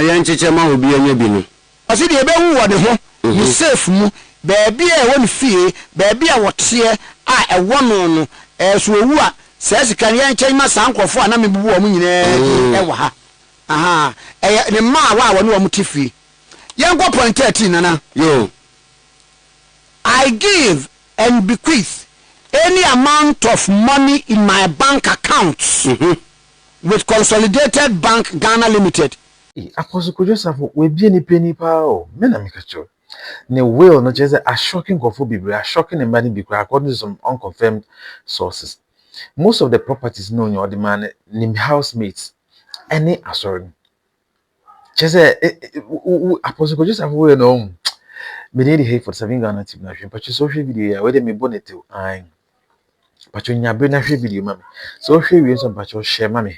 Yanchicha ma obi anya bi no. Ase de ebe wu wo de ho. You safe mu. Baabi a won fie, baabi a wote a ewo no no. So wu a se sika yanche ma sankofo a na mebubu wo mu nyina e wo ha. Aha. Ne ma wa wo no wo tifi. Yango point 13 nana. Yo. I give and bequeath any amount of money in my bank accounts with Consolidated Bank Ghana Limited. Apostle Kojo Safo we be any penny power. Men are making ne will not just a shocking cophobia, a shocking and money because according to some unconfirmed sources. Most of the properties known or demand name housemates. Any sorry. Just Apostle Kojo Safo we know. Me need hate for 7 Ghana TV na but you social video where me bonnet to but you nya na video mami so share we some but you share mami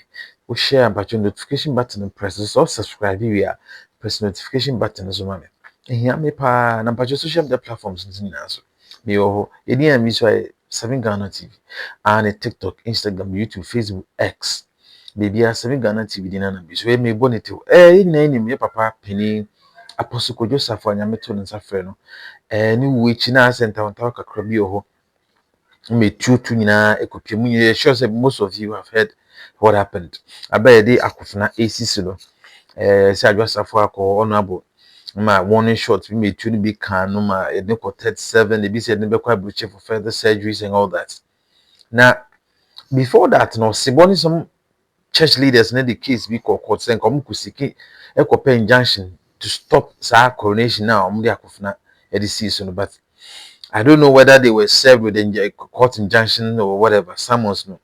we share but your notification button and press so subscribe we press notification button so mami here me pa na but your social media platforms ntina so me ho eni am so 7 Ghana TV and TikTok, Instagram, YouTube, Facebook, X baby 7 Ghana TV dina na bi so me bonnet to ina me papa peni Apostle Kojo Safo anyameto nsa frɛ no ni wechi na center on talk kakra bi ho me tutu nyina ekopie mu nyɛ sure say most of you have heard what happened abɛde akofuna ACC no say Kojo Safo akɔ honorable ma warning shot bi me tu no bi kan no ma e ne ko 37 e bi say ne be kwa breach for further surgeries and all that now before that no siboni some church leaders na the case bi court say kom kusiki ekope injunction to stop sa coronation now they akofuna edisi no but I don't know whether they were served with a court injunction or whatever summons no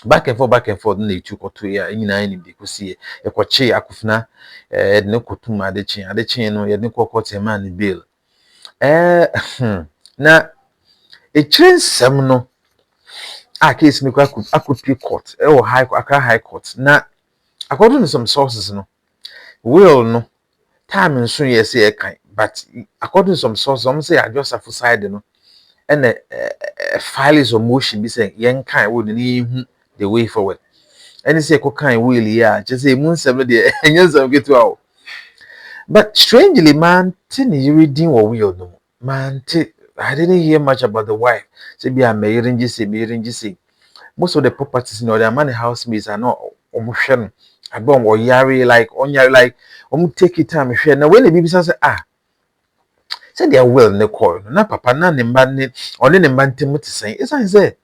back and forth na etu koto ya nyina ni bi kusi e kwache akofuna ne kotuma adechi no ye ne court man bail na e trinsem no a case ni kwa akopie court or high court na according to some sources no will no time and soon yes can but according to some sources some say Kojo Safo side no and file is a motion be saying yen kan we ni the way forward and say ko kan will ya just say moon 7 dey enye some get to but strangely man tin you reading what we no man I didn't hear much about the wife say be a marrying say most of the properties in the money housemates are not omuhwe no abon wo yare like onyare like take it time hwe na when the baby say say they are well ne call na papa na ne mba ne one ne mba ntem te sen say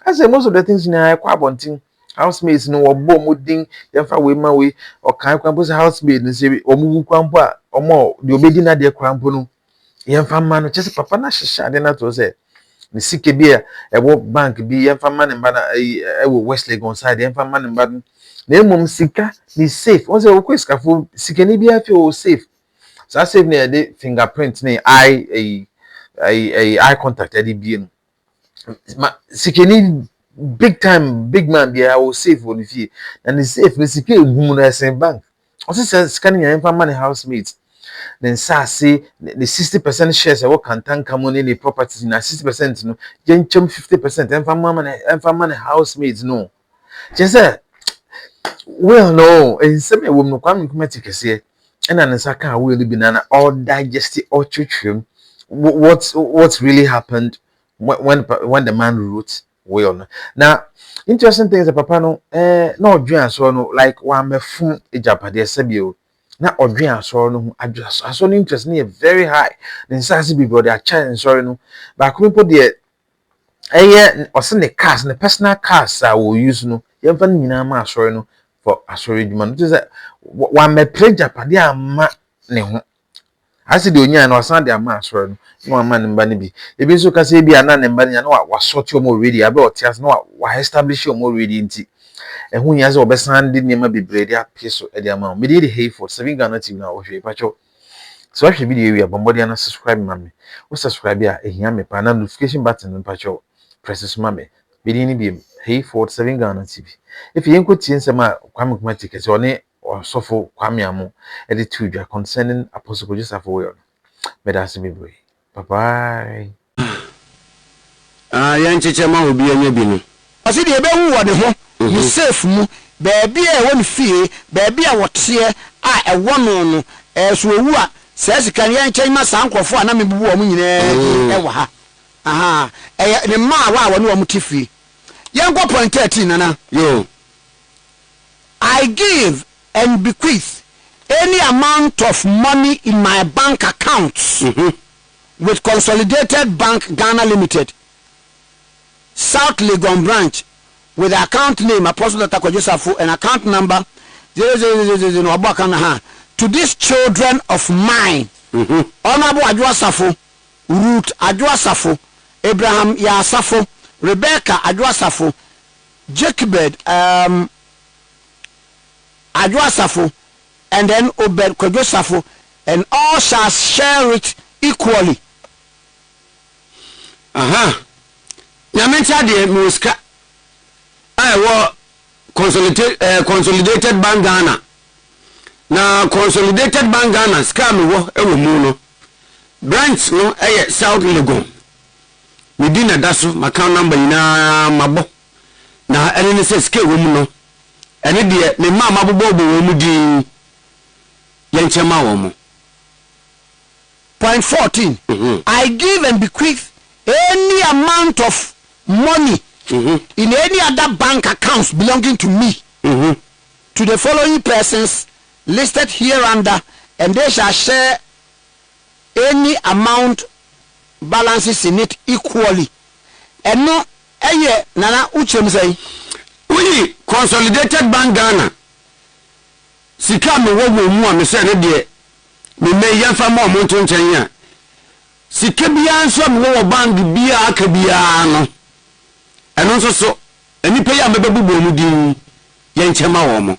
I say most of the things in kwa abontin housemates no obo modin yemfa we ma we o kan kwa bo housemaid no say omugu kwampo a omo de obedi na de kwampo no yemfa ma no chese papa na hyehyade na to say ni sike bia ewo bank bi yemfa ma ne mba na ewo Wesley Gonside yemfa ma ne mba na emom sika ni safe on say o kweskafo sika ni bia fi o safe so safe na dey fingerprint ni eye contact edi bi no sika ni big time big man bia o safe on fi na ni safe ni sika egum na sen bank o say sika ni yemfa ma ne housemates then say the 60% shares e work can come on in the properties na 60% no jenchem 50% yemfa ma ne housemates no just well no in some way no kwam committee kese and an saka will be na all digest all chuchum what's really happened when the man wrote will now interesting things the papa no no dwan so no like wa mefun ejapade sebio na odwan so no adwa so no interest na very high then say be brother a chance sorry no ba ko de ose ne cars ne personal cars a wo use no yemfa nyina ma sorry no for asori djuma no say wa me pleasure pade ama ne ho asi de onya na osan de ama asori no ama ne mba ne bi ebi so ka say bi ana ne mba ne na wa sort you more ready abe otias na wa establish you more ready nti ehun ya ze obesan de ne ma bebre de apeso e de ama me de hey for 7 Ghana TV na wo hwe pacho so hwe video wi abombodi na subscribe mami wo subscribe ya ehia me pa na notification button pacho press mami bidi ni bi hey for 7 Ghana TV if you ain't tie nsema kwame kumati so ne osofo kwame amu edit to dwa concerning Apostle Kojo Safo we on medase bebre bye bye yanchicha ma obi anya bi no ase de ebe wu wo de ho you safe mu baabi a won fie baabi a wote a ɛwɔ no so owu a sɛ sika ne nkyɛn ma sankrofo a na mebubu wɔn nyinaa ɛwɔ ha aha ne ma wa wɔne wɔn tifie yɛnkɔ point 13 nana yo I give and bequeath any amount of money in my bank accounts with Consolidated Bank Ghana Limited, South Legon branch, with the account name Apostle Dr. Kojo Safo and account number 000 to these children of mine. Honorable Adwa Safo, Ruth Adwa Safo, Abraham Yasafo, Rebecca Adwa Safo, Jacobed Adwa Safo, and then Obed Kojo Safo, and all shall share it equally. Nyamencha de muska Consolidated Bank Ghana. Na Consolidated Bank Ghana ska me wo ewo mu no. Branch no South Legon. Medina daso account number ina mabo. Na ene ne se ska wo mu no. Ene de me ma mabobo wo mu di yenchema wo mu. Point 14. I give and bequeath any amount of money in any other bank accounts belonging to me to the following persons listed hereunder, and they shall share any amount balances in it equally. And no, nana uchem say, we Consolidated Bank Ghana. Sika me wo mu a me se ne de me yemfa ma mo tonchen ya. Sika bia nso me wo bank bia aka bia no. Eno nso so enipa ya mebebubu mu din yenchema wo mo.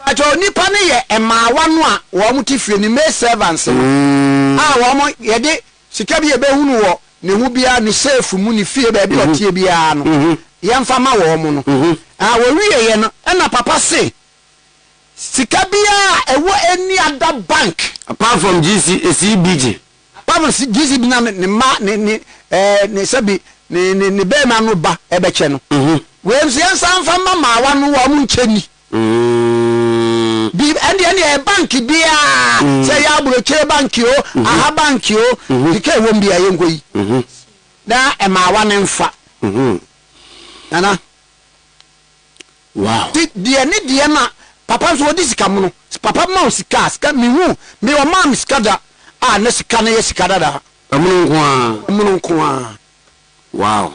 Ajo nipa ne ye emaawa no a wo mu tifie ni me servants no. Wo mo ye de sika bia be hunu wo ne hu bia ne safe mu ne fie ba bia otie bia no. Yemfa ma wo mo no. Wo wiye ye no na papa say sika bia ewo any other bank apart from CBG. Apart from GCB na ne ma ne sabi ne be ma no ba ebeche no. We nsia sanfa ma wa no wo mu ncheni. Bi ende bank bia say ya buroche bank o aha bank o dike wo mbia ye ngoyi. Na e ma wa ne mfa. Nana. Wow. Die na papa so di sika mu no papa ma sika mi hu mi o ma mi sika da na sika na ye sika da amuno nko a wow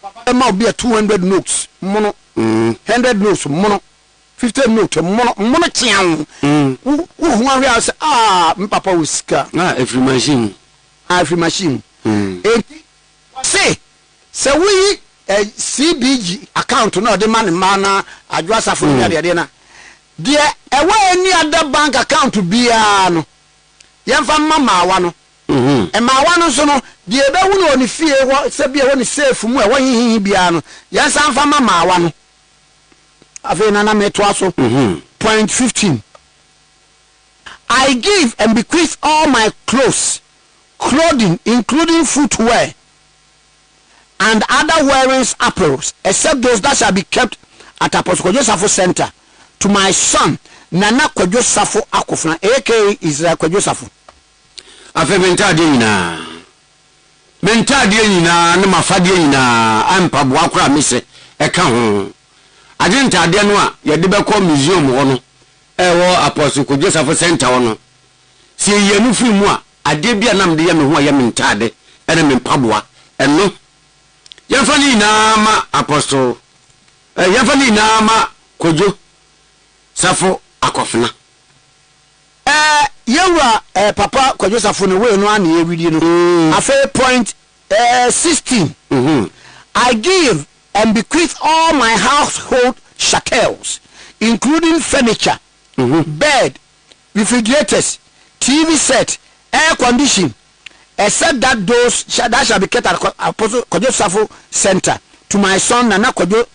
papa ma obi 200 notes mono 100 notes mono 50 notes mono tian hu ahwe say mi papa wo sika every machine say we CBG account no de man na Adwa Safo de na de ewa any other bank account bia no yemfa mama wa no ma wa no so no de be hu no ni fie wo se bia wo ni safe mu e wo hihi bia no yensa mfa mama wa no afi na meto aso point 15 I give and bequeath all my clothing including footwear and other wearings apparels except those that shall be kept at Apostle Kojo Safo Center to my son Nana Kojo Safo Akofna aka Israel Kojo Safo. Afe mentade nyina na mafade nyina ampa bo akora mise eka ho agentade no a ye de beko museum ho no ewo Apostle Kojo Safo Center ho no se ye nu fi mu a ade bia nam de ye me ho a ye mentade ene me mpaboa eno yefani na ma Apostle yefani na ma Kojo Safo Akofna yewa papa Kojo Safo no we no ana ye widi no afa point 16 I give and bequeath all my household chattels including furniture bed refrigerators TV set air condition except that those that shall be kept at Apostle Kojo Safo Center to my son Nana Kojo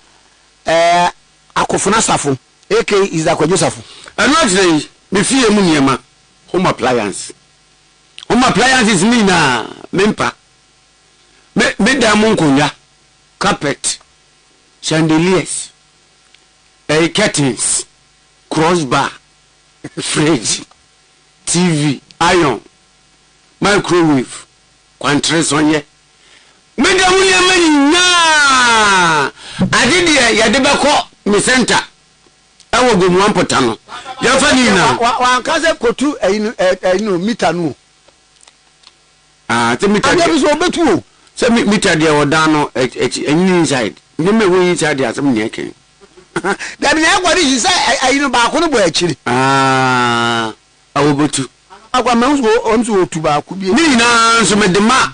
Akofna Safo aka is that Kojo Safo. Another me fie mu niema home appliances ni na mempa me da mu nkonya carpet chandeliers curtains crossbar fridge, TV, iron, microwave, quantres on ye. Madam William, I did Yadebako, Miss Center. I will go one potano. Yafanina, one cousin go to a mitanu. The meter is over too. So meter dear Odano inside. You may win inside the some yanking. That is what you say. I know about one actually. I will go to. I want mouse on to Baku. Nina, so made the ma.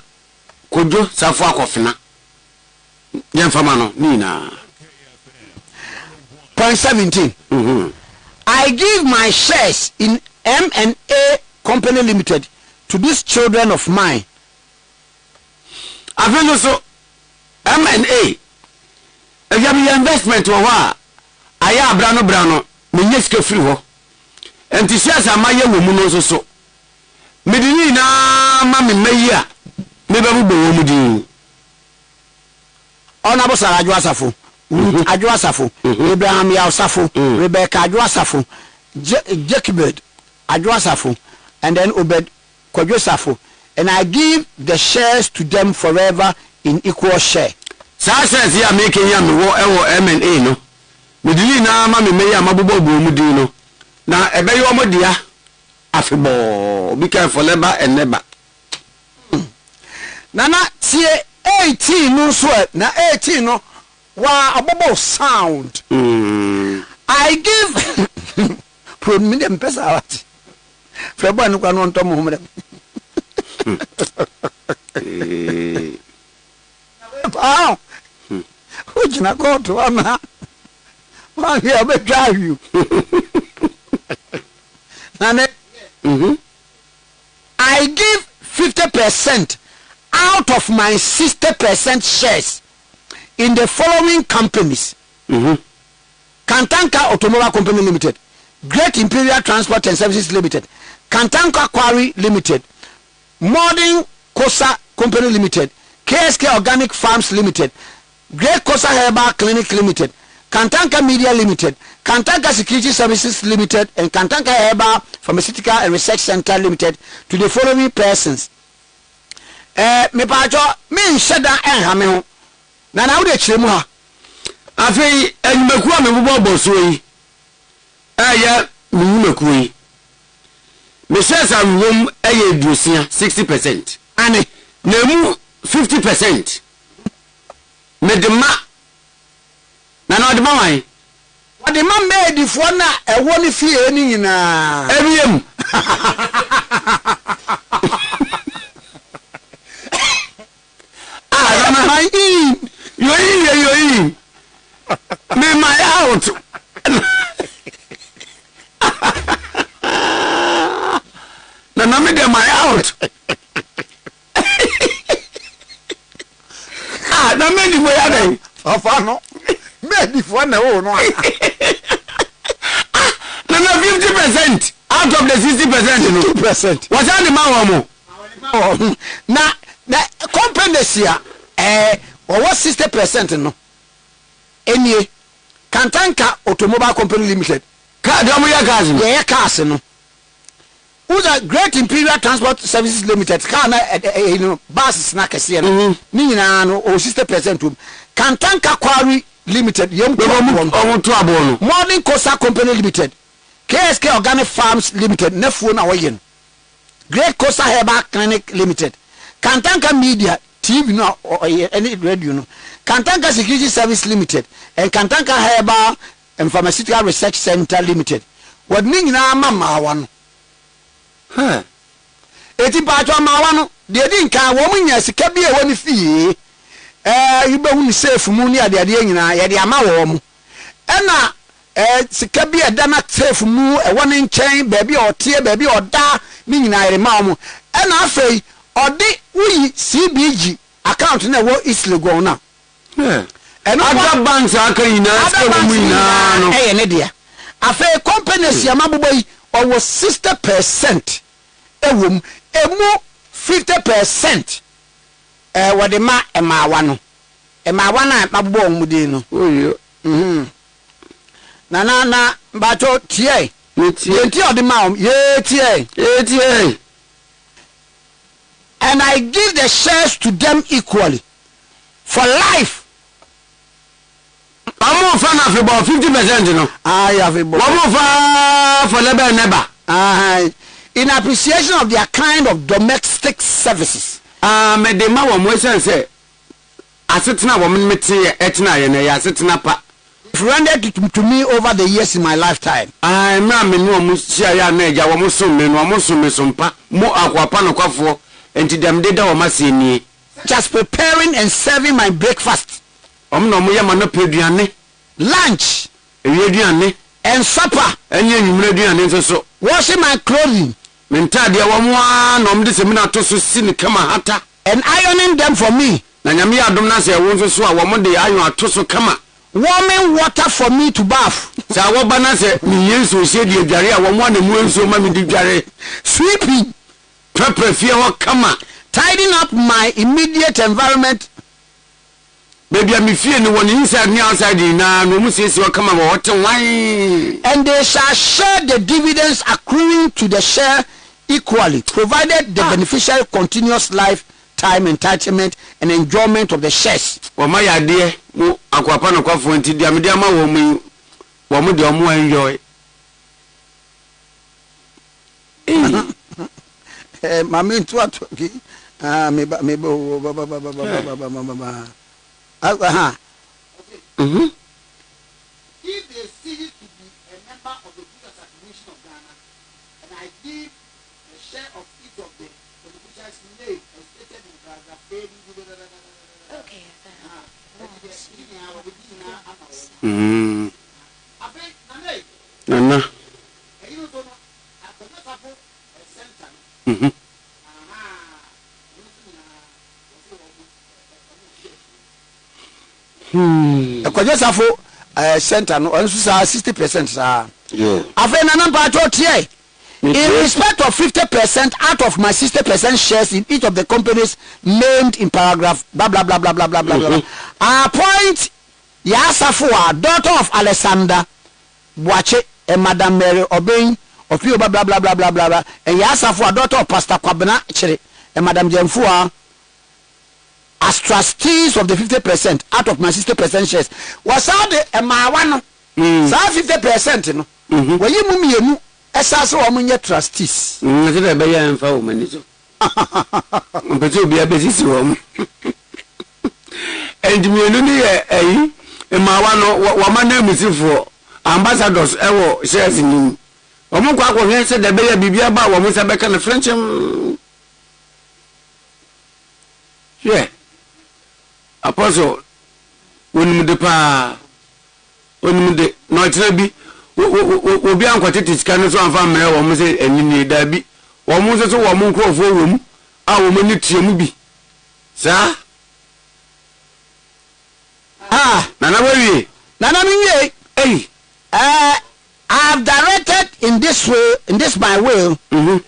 Kojo Safo akofina. Yemfamano Nina. Point 17. I give my shares in M&A Company Limited to these children of mine. I feel so M&A. If you have investment or what? I am Brano, Minyeske free ho. And to say, I may have woman also so. Medina, Mammy Maya, maybe I will be woman. Honorable Sir Ajwasafo, Ajwasafo, Abraham Yausafo, Rebecca Ajwasafo, Jacobed Ajwasafo, and then Obed Kojo Safo. And I give the shares to them forever in equal share. Says you are making yam M&A no. Medina, Mammy Maya, Mabubo, Mudino. Now, a very old dear. Afibo, be careful, never and never. Nana, see 18 no sweat, na 18 no. Wow, a bubble sound. I give put me them pesa out. February no can on Tom home. Oh, which na go to Anna. Man, here I drive you. Nana, I give 50% out of my 60% shares in the following companies. Kantanka Automobile Company Limited, Great Imperial Transport and Services Limited, Kantanka Quarry Limited, Modern Kosa Company Limited, KSK Organic Farms Limited, Great Kosa Herbal Clinic Limited, Kantanka Media Limited, Kantanka Security Services Limited, and Kantanka Herbal Pharmaceutical and Research Center Limited to the following persons. Me pacho me nsheda enhame ho na na wo de chiremu ha afei enyumeku a me bobo boso yi ya menyumeku yi me shares am wom eye duosia 60% ane na mu 50% me de ma na no de ma wan wo de ma made fo na ewo ni fie ni nyina ebiem you're in. Me my out. No, me my out. No, me the way I am. No, me the one no. No, 50% out of the 60%. 50%. What's that the man? Na companies here. Or what 60% no? Any Kantanka Automobile Company Limited. Yeah, cars no. Who's a Great Imperial Transport Services Limited? Kana bus snackers here. Nina no or 60%. Kantanka Quarry Limited. Modern Kosa Company Limited. KSK Organic Farms Limited. Nefu na wayen. Great Kosa Herbal Clinic Limited. Kantanka Media. TV no or any radio no. Kantanka Security Service Limited and Kantanka Herbal and Pharmaceutical Research Center Limited. What mean na mama one? Eti pacho ma wano de di nka wo munya sika bia woni fie yibe hu safe mu ni ade nyina ye de ama wo mu ena sika bia da na safe mu woni nchen ba bia otie ba bia oda ni nyina ye ma wo ena afei odi uyi CBG account na wo Islego na other banks akayina sika mu ina no ne dia afei companies ya maboboyi owo 60% ewom emu 50% wode ma emawa no na mabobo omudi no oyo na bacho tie Yenti of the mouth, yeah. And I give the shares to them equally for life. I'm more fan of about 50%, you know. I have a book. I'm more fan for never. In appreciation of their kind of domestic services. Me de ma wo mo say asetena wo me mete etena ye na ya asetena pa. Rendered to me over the years in my lifetime. Me me no mo sia ya na eja wo mo so me no mo so me so mpa mo akwapa no kwafo enti dem de da wo mase ni. Just preparing and serving my breakfast. No mo ye ma no peduane, lunch, ewie and supper. Enye nyumre duane nso so. Washing my clothing. Mentade wo mo no mde se me na to so si ne kama hata. And ironing them for me. Na nyame adom na se wo nso so a wo mo de ayon ato so kama. Warming water for me to bath. Sa wo ba na se mi yenso se de adware a wo mo na mu enso ma mi di dware. Sweeping. Prepare fie ho kama. Tidying up my immediate environment. Baby, I'm feeling the one inside and outside now. No more says you come about what why. And they shall share the dividends accruing to the share equally, provided the beneficiary continuous lifetime entitlement and enjoyment of the shares. Well, my idea, aquapano coffee and the Amidama woman the more enjoy. Mammy, what? Maybe. If they see it to be a member of the Business Administration of Ghana, and I give a share of each of the beneficiaries name as stated in paragraph 8. Okay. Nana. Kojo Safo center no onso sa 60% sa. Yeah. Afa na number here. In respect of 50% out of my 60% shares in each of the companies named in paragraph blah blah blah blah blah blah blah. I appoint Yasafo, daughter of Alexander Boache and Madam Mary Obeng of blah blah blah blah blah blah, and Yasafo, daughter of Pastor Kwabena Chere and Madam Jemfua as trustees of the 50% out of my 60% shares. Was out the one 50% no. When you move me, as I trustees. I said, I buy and found money. But you'll be a busy room. And me, and my one name is for ambassadors, ever shares in you. Omo said the baby be about what Mr. Beck and the French. Yeah. Apostle, when the pa, when the no, it's be, will be unquoted scanners on family, or Mrs. and you need that be, or Moses or Monco for room, our woman to movie. Sir? Nana, where Nana, hey, I have directed in this way, in this my will,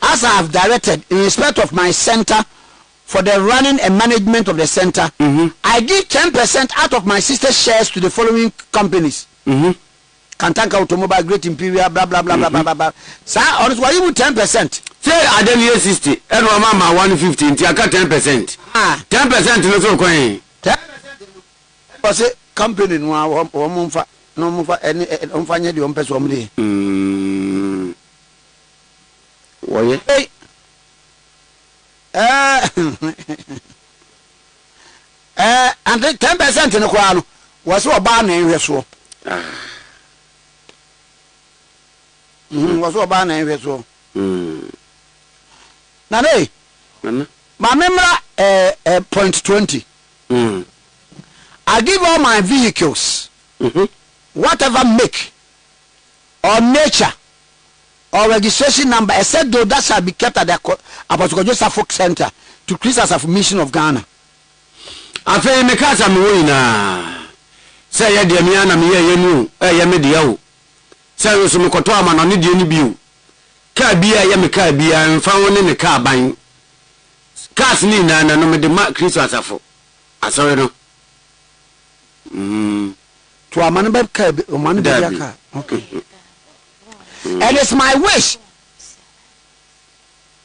as I have directed in respect of my center. For the running and management of the center, I give 10% out of my sister's shares to the following companies. Kantanka Automobile, Great Imperial, blah blah blah blah blah blah. Sir, honestly, why you 10%? Say I don't hear 60, and mama 150. I got 10%. 10% no so coin. 10%. Was it company no monfa no monfa any onfanya the on person omde. Why? Hey. And then 10% in the crown was what ban in Reso. Was what ban in Reso. Now, my member, point 20. I give all my vehicles, whatever make or nature or registration number, except though that shall be kept at the Kojo Safo Center to increase as a mission of Ghana. I feel me casa me say ya de me ana me ye nu ya me de yawo say so me koto ama no ne de ni biu ka bia ya me ka bia mfa woni ne ka ban cars ni na no me de ma Christmas Safo asori no to amane be ka o man be ya ka okay. And it's my wish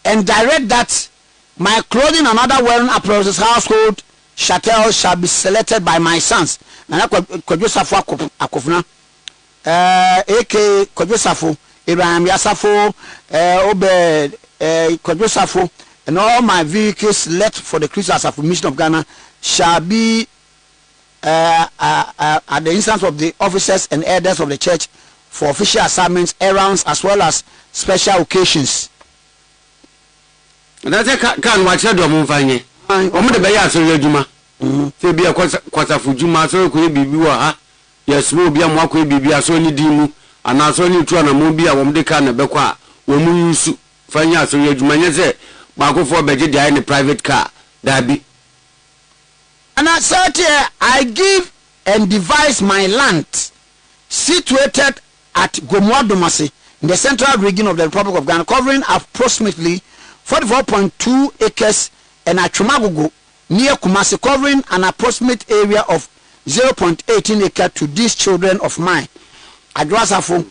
and direct that my clothing and other wearing apparels household chattel shall be selected by my sons. Na Kojo Safo akofuna AK Kojo Safo Abraham Yasafo Obed Kojo Safo, and all my vehicles left for the Christian Safo Mission of Ghana shall be at the instance of the officers and elders of the church for official assignments, errands, as well as special occasions. That's a can watch a drum fine. I'm the Bayas of Juma. To be a quarter for Juma, so could be yes, will be a more could be a Sony Dimu, and as only two and a movie of the can of Bequa, when we use fine as your Juma, Marco for Betty in a private car. That be. And I said here, I give and devise my land situated at Gomoadomasi in the central region of the Republic of Ghana, covering approximately 44.2 acres, and at Chumagugu near Kumasi, covering an approximate area of 0.18 acre to these children of mine. Adwasafo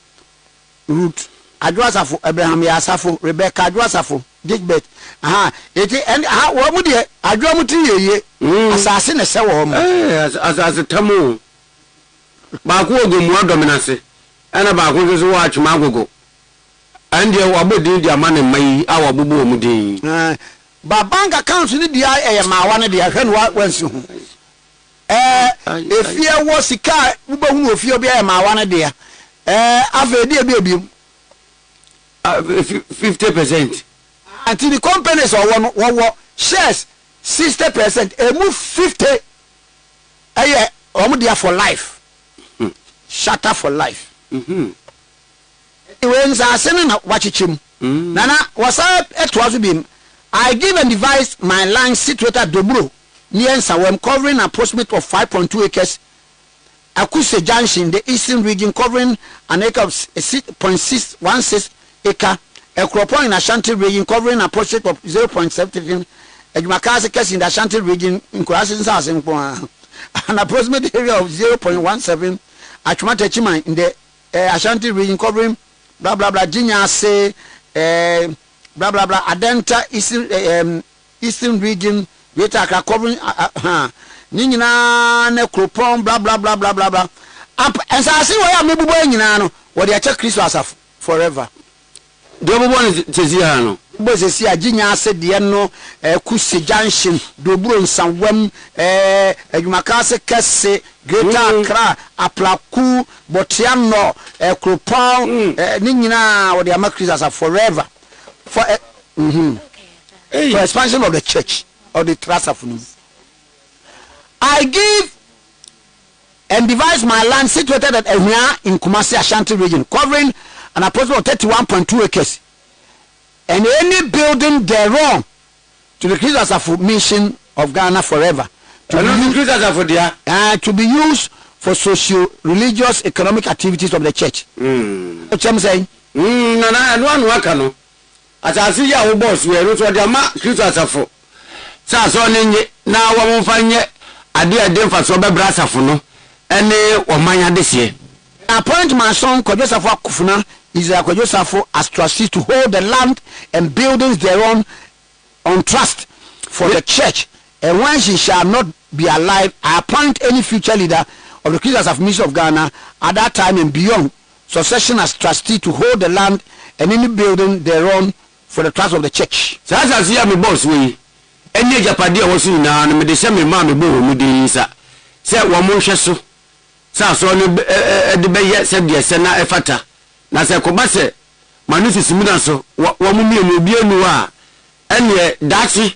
Ruth, Adwasafo Abraham Yasafo, Rebecca Adwasafo, Digbet. And how would you Adwamuti ye assassin a sewer as a tamu Baku Gomoadomasi, and about who is watch Magogo. And you are good, your man and my our bubu mudi. But bank accounts in the eye, my one of the Akan went soon. If you was a car, who if you be my one of the I've a dear baby 50%. Until the companies or one shares 60%, a move 50 a year, or for life. Shut up for life. When I send watch him. Nana was up at was beam. I give and devise my land situated at Dobro near Sawem, covering an approximate of 5.2 acres. Akuse Junction, the eastern region, covering an acre of 6.616 acre. A Cropon in Ashanti region, covering an approximate of 0.17. A Makasi in the Ashanti region, in Kurasins House, an approximate area of 0.17. Achumate Chima in the Ashanti region, covering blah blah blah. Jinya say blah blah blah. Adenta eastern region, Greater Accra, covering Nina Necropon blah blah blah blah blah blah. And so I see why I'm maybe going in what they check Christmas forever. Double one is Tiziano. Bose a Jinya said the no Kusi Junction, Dobro and Sanwem, Makase Kesse, Greater Accra, Aplaku, Botiano, Cropon, Nina, or the Amakris are forever. For expansion of the church or the trust of them. I give and devise my land situated at Emia in Kumasi Ashanti region, covering an approximate of 31.2 acres. And any building thereon to the Christian Safo Mission of Ghana forever. To be used for socio-religious economic activities of the church. What I'm saying? No. As I see your boss, we are not the Christian Safo. Sasson, now one find yet. I dear them for Sober Brassafuno, and they or mine this year. I appoint my son Kojo Safo Kufuna is a Kojo Safo as trustee to hold the land and buildings thereon on trust for the church. And when she shall not be alive, I appoint any future leader of the Christians of Mission of Ghana at that time and beyond succession as trustee to hold the land and any building thereon for the trust of the church. So as I see my boss, we any Japadia was in and me the same mammy boo with the Isa. Say one more shasso. So the bay said yes, and now a fata. Nasa Kobase, Manusis Munaso, what woman will be a noir. And yet, Dachi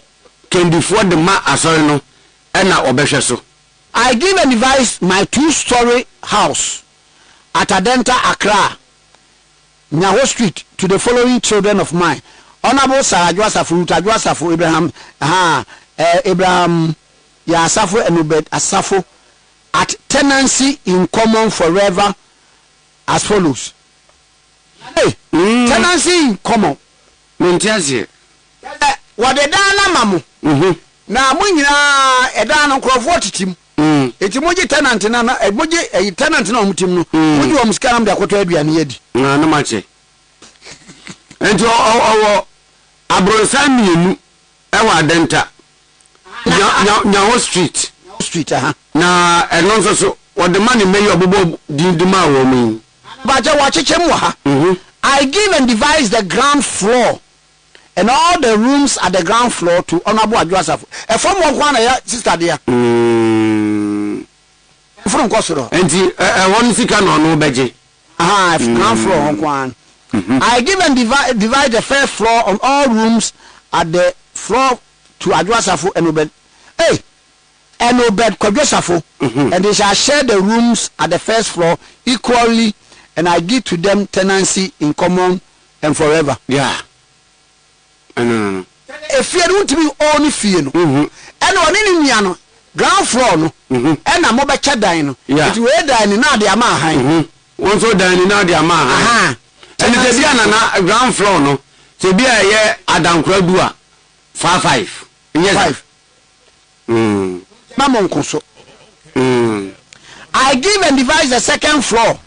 can defraud the ma asorno, and now Obeshaso. I give and devise my 2-story house at Adenta Accra, Nyaho Street, to the following children of mine. Honorable Sarah Adwasafo, Adwasafo, Abraham Yasafo and Obed Asafo, at tenancy in common forever as follows. Hey, tenancy in common. Mentiazi. What the Dana Mamu? Now, Munya, a Dana Crawford team. It's a moji tenant, a moji a tenant no mutim. Would you scam the quarter and yet? No, much. enti o abronsan mienu ewa adenta nyawo street aha na eno nso so wode mani meyi obobo dindima wo mi baje wa chechem wa ha I give and devise the ground floor and all the rooms at the ground floor to Honorable Kojo Safo. E form one kwan na sister dia. From Kosoro. Enti won sika no no beje. Aha, ground floor on kwan. I give and divide the first floor on all rooms at the floor to Kojo Safo and Obed. Hey, and Obed Kojo Safo, and they shall share the rooms at the first floor equally, and I give to them tenancy in common and forever. Yeah. No. If you don't be only fee no. And on any no ground floor no. And a mobile chat dine. It will dine now the ama. One so dine now the ama. Aha. And if you na ground floor no. To be a year Adam Kradua 5. Yes. 5. Mamon Koso. I give and devise the second floor.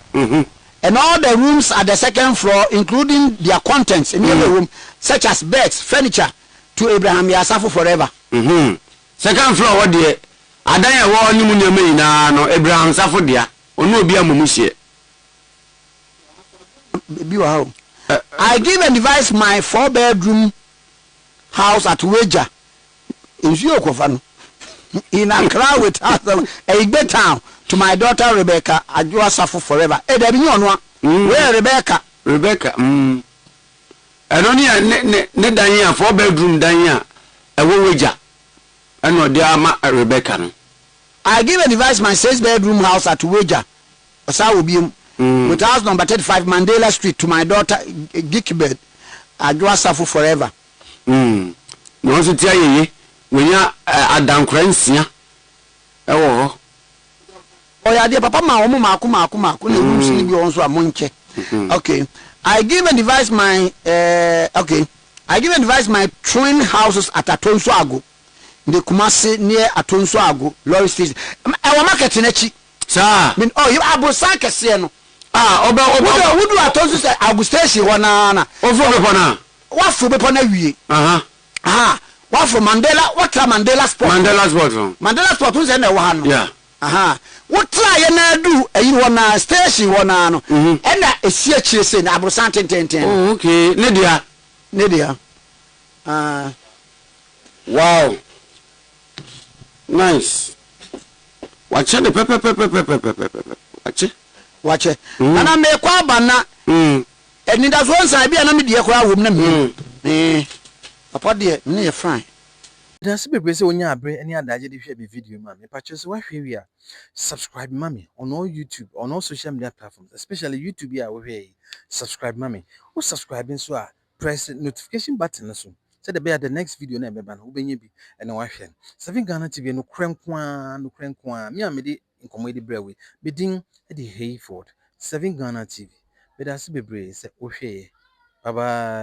And all the rooms at the second floor, including their contents in every room, such as beds, furniture, to Abraham Yasafo forever. Second floor, what dear? I don't want you to mean, no, Abraham Safo dear, or no be a mumusie. I give and devise my 4-bedroom house at Wager in Ziokofano in Accra with a big town. To my daughter Rebecca, Kojo Safo forever. Eh, there be no one. Where Rebecca? And only ne danya 4-bedroom danya. A Wager. And no dear Rebecca. I give and devise my 6-bedroom house at Wager. Osa will be with house number 35 Mandela Street to my daughter Gickbed. Kojo Safo forever. No so tia ye. When ya Adam Kransia. Oh. Oh yeah, dear papa ma omo mako ne rooms ni bi onso amonche. Okay. I give and devise my twin houses at Atonso Ago. The Kumasi near Atonso Ago, Lorry Station. Our market in Echi. Sir. Mean you abosa kese no. Oba wo do Atonso say Ago Station wana na. Ofo be pona. Wa fo be pona wie. Wa fo Mandela, what Mandela Sport? Mandela Sport say na wo ha no. Yeah. What try na do you wanna station wana no. And na esi akire say na abrosan ten. Oh, okay. Nedia. Wow. Nice. Watch the pepper. Watch it. And I make kwa bana. And that's one side be an media kwa wum na me. Papa dear, me fine. That's be say onya abre any adaje de hwe be video ma me patcho so wahwe wi a subscribe mami on all YouTube on all social media platforms, especially YouTube ya we subscribe mami. Who subscribing so a press notification button so say the next video na be ban wo benye bi and wahwe 7 Ghana TV no krenkwa me am de nkomo de brewe be din de Hayford 7 Ghana TV be that's be bre say wo hwe. Bye bye.